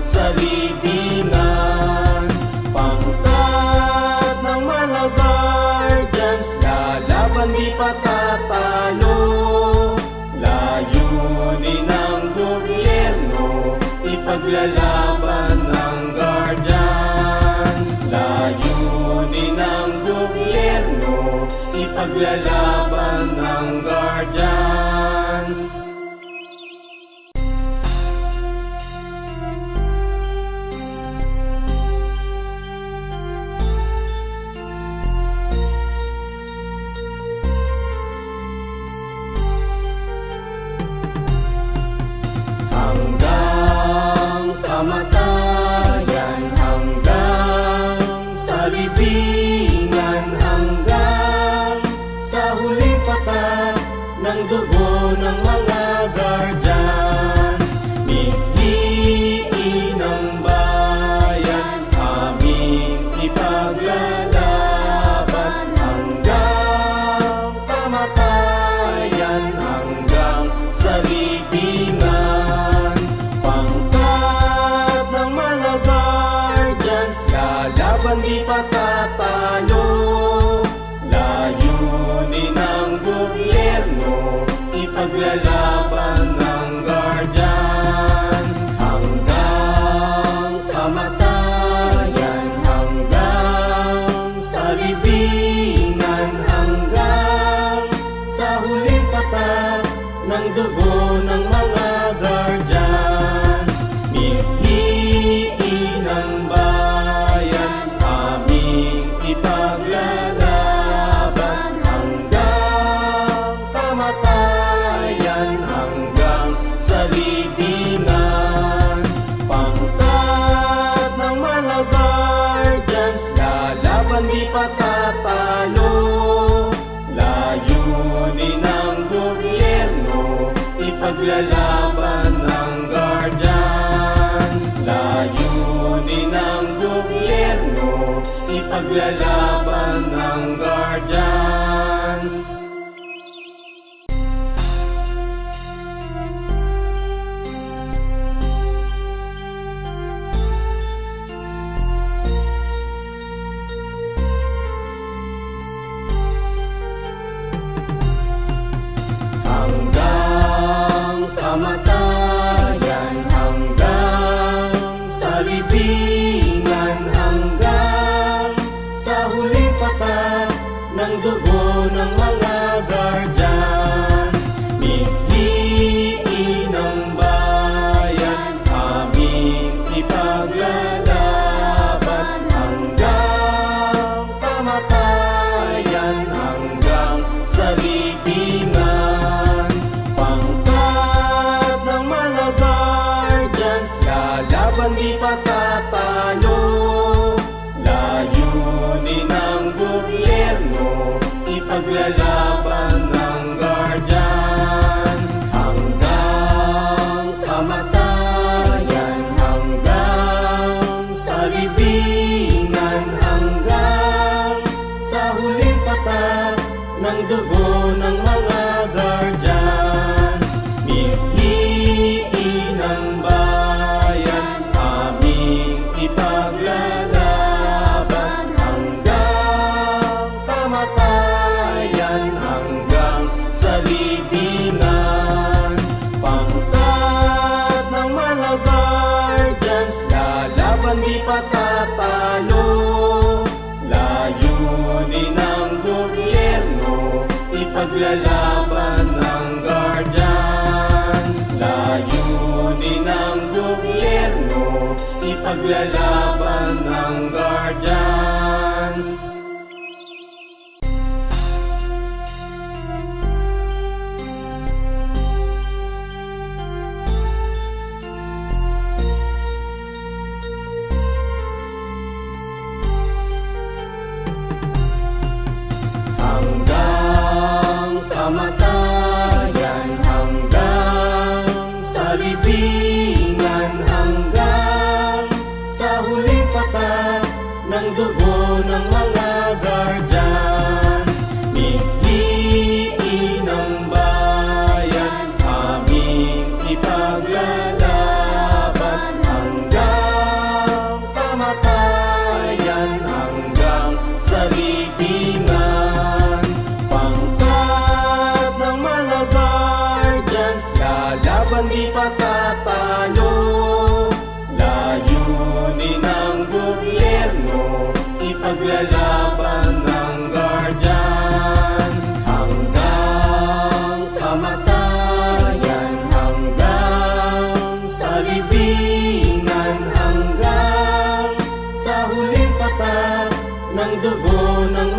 sa libingan. Pangkat ng mga guardians, lalaban di patatalo. Layunin ng gobyerno, ipaglalaban ng guardians. Layunin ng gobyerno, ipaglalaban ng guardians. Kamatayan hanggang sa libingan, hanggang sa huling patak ng dugo ng mga guardians. Piliin ng bayan, aming ipaglalaban hanggang kamatayan, hanggang sa libingan. Lalaban di patatalo. Layunin ng gobyerno, ipaglalaban ng guardians. Hanggang kamatayan, hanggang sa libingan, hanggang sa huling patak ng dugo ng mga guardians. Piliin ng ipaglalaban hanggang kamatayan, hanggang sa libingan. Pangkat ng mga guardians, lalaban di patatalo. Layunin ng gobyerno, ipaglalaban ng guardians. Layunin ng gobyerno, ipaglalaban ng guardians. Hanggang kamatayan, hanggang sa libingan, hanggang sa huling patak ng dugo ng mga guardians. Piliin ng bayan, aming ipaglalaban hanggang kamatayan, hanggang sa libingan. Pangkat ng mga guardians, lalaban di patatalo. Layunin ng gobyerno, ipaglalaban ng guardians. Hanggang kamatayan, hanggang sa libingan, hanggang sa huling patak ng dugo ng mga guardians. Piliin ng bayan, aming ipaglalaban hanggang kamatayan, hanggang sa libingan. Pangkat ng mga guardians, lalaban di patatalo. Layunin ng gobyerno, ipaglalaban ng guardians. Layunin ng gobyerno, ipaglalaban ng guardians. Hanggang kamatayan, hanggang sa libingan, hanggang sa huling patak ng dugo ng mga guardians. Piliin ng bayan, aming ipaglalaban hanggang suliranin ng gobyerno, ipaglalaban ng guardians. Hanggang kamatayan, hanggang sa libingan, hanggang sa huling patak ng dugo ng